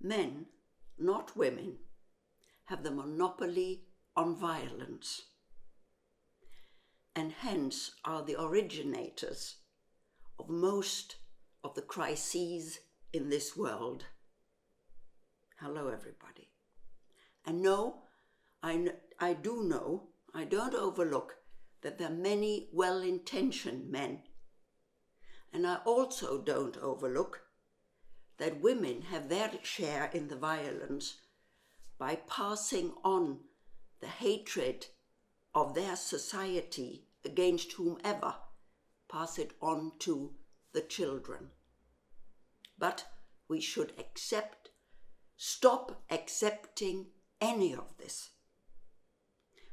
Men, not women, have the monopoly on violence, and hence are the originators of most of the crises in this world. Hello, everybody. And no, I do know, I don't overlook that there are many well-intentioned men. And I also don't overlook that women have their share in the violence by passing on the hatred of their society against whomever, pass it on to the children. But we should stop accepting any of this.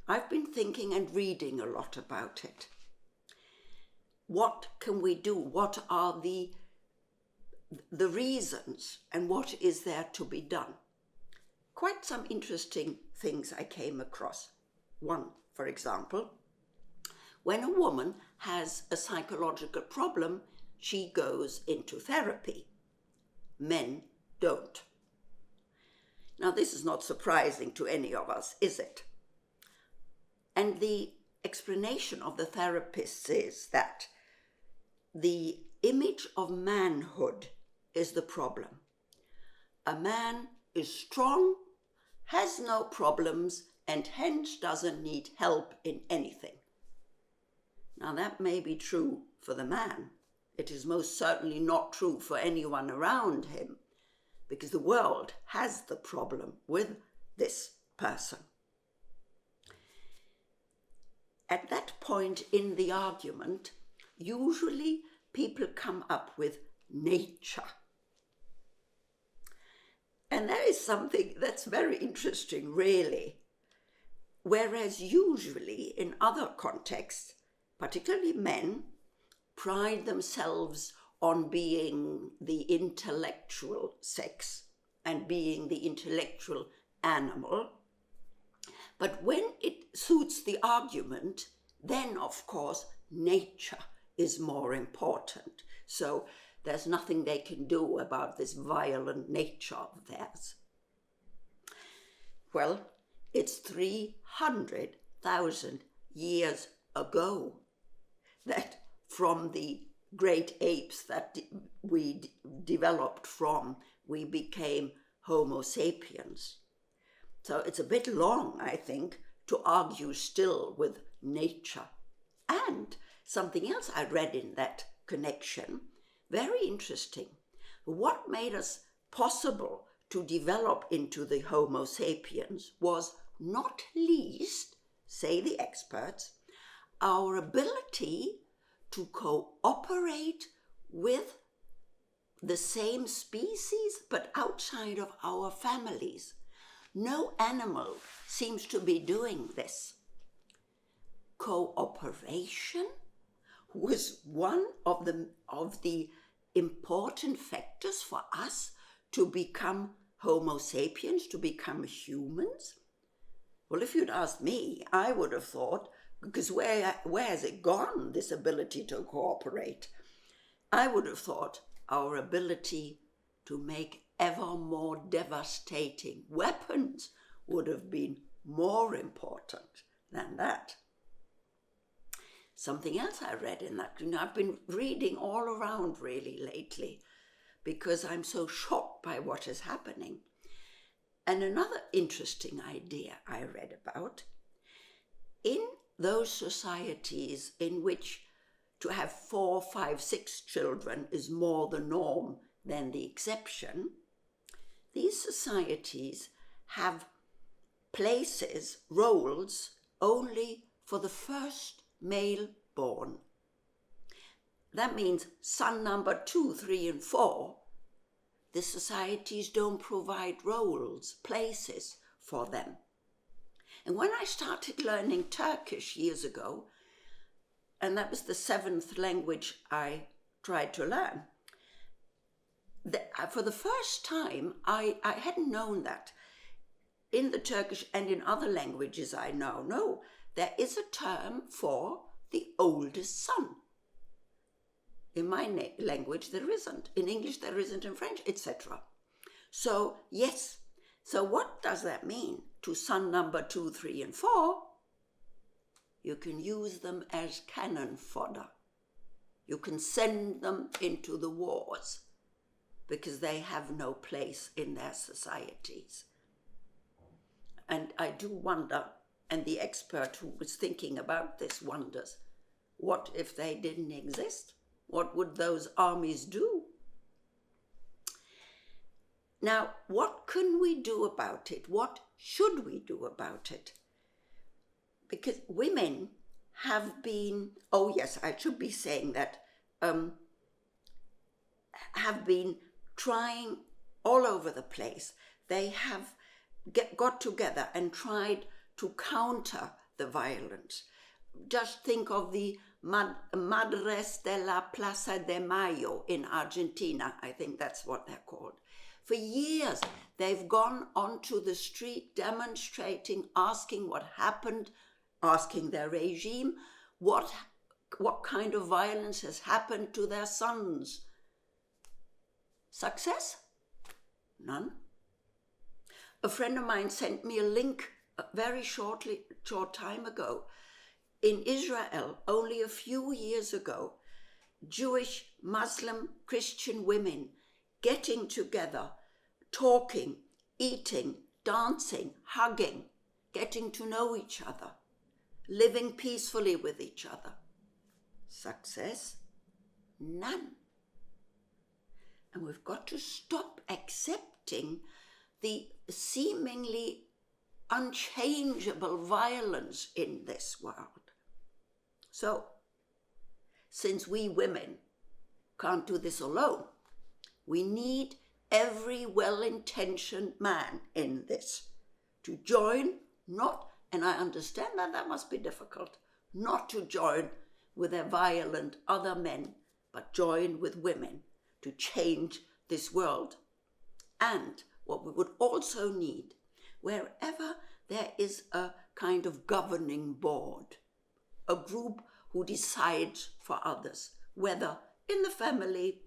I've been thinking and reading a lot about it. What can we do? What are the reasons, and what is there to be done? Quite some interesting things I came across. One, for example, when a woman has a psychological problem, she goes into therapy. Men don't. Now, this is not surprising to any of us, is it? And the explanation of the therapists is that the image of manhood is the problem. A man is strong, has no problems, and hence doesn't need help in anything. Now, that may be true for the man. It is most certainly not true for anyone around him, because the world has the problem with this person. At that point in the argument, usually people come up with nature. And that is something that's very interesting, really. Whereas usually in other contexts, particularly men, pride themselves on being the intellectual sex and being the intellectual animal. But when it suits the argument, then of course nature is more important. So there's nothing they can do about this violent nature of theirs. Well, it's 300,000 years ago that from the great apes that we developed from, we became Homo sapiens. So it's a bit long, I think, to argue still with nature. And something else I read in that connection, very interesting. What made us possible to develop into the Homo sapiens was not least, say the experts, our ability to cooperate with the same species but outside of our families. No animal seems to be doing this. Cooperation was one of the important factors for us to become Homo sapiens, to become humans. Well, if you'd asked me, I would have thought, because where has it gone, this ability to cooperate? I would have thought our ability to make ever more devastating weapons would have been more important than that. Something else I read in that, I've been reading all around really lately because I'm so shocked by what is happening. And another interesting idea I read about, in those societies in which to have 4, 5, 6 children is more the norm than the exception, these societies have places, roles, only for the first male born. That means son number 2, 3, and 4, the societies don't provide roles, places for them. And when I started learning Turkish years ago, and that was the 7th language I tried to learn, for the first time, I hadn't known that. In the Turkish and in other languages I now know, there is a term for the oldest son. In my language there isn't. In English there isn't, in French, etc. So, yes. So what does that mean? To son number 2, 3, and 4, you can use them as cannon fodder. You can send them into the wars because they have no place in their societies. And I do wonder, and the expert who was thinking about this wonders, what if they didn't exist? What would those armies do? Now, what can we do about it? What should we do about it? Because women have been, oh yes, I should be saying that, have been trying all over the place. They have got together and tried to counter the violence. Just think of the Madres de la Plaza de Mayo in Argentina. I think that's what they're called. For years, they've gone onto the street demonstrating, asking what happened, asking their regime what kind of violence has happened to their sons. Success? None. A friend of mine sent me a link very short time ago. In Israel, only a few years ago, Jewish, Muslim, Christian women getting together, talking, eating, dancing, hugging, getting to know each other, living peacefully with each other. Success? None. And we've got to stop accepting the seemingly unchangeable violence in this world. So, since we women can't do this alone, we need every well-intentioned man in this to join, not, and I understand that must be difficult, not to join with their violent other men, but join with women to change this world. And what we would also need, wherever there is a kind of governing board, a group who decides for others, whether in the family,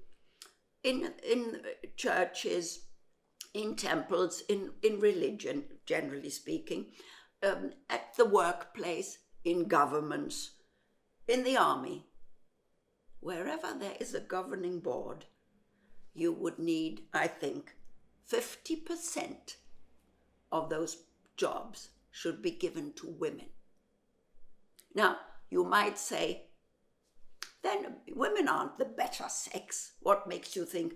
in churches, in temples, in religion, generally speaking, at the workplace, in governments, in the army, wherever there is a governing board, you would need, I think, 50% of those jobs should be given to women. Now, you might say, then women aren't the better sex. What makes you think,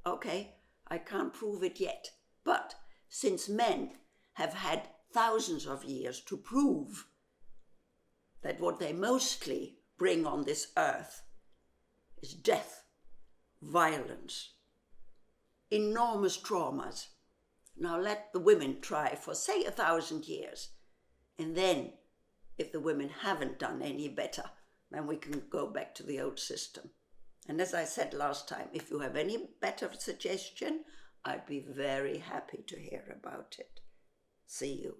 okay, I can't prove it yet. But since men have had thousands of years to prove that what they mostly bring on this earth is death, violence, enormous traumas. Now let the women try for, say, 1,000 years. And then, if the women haven't done any better, then we can go back to the old system. And as I said last time, if you have any better suggestion, I'd be very happy to hear about it. See you.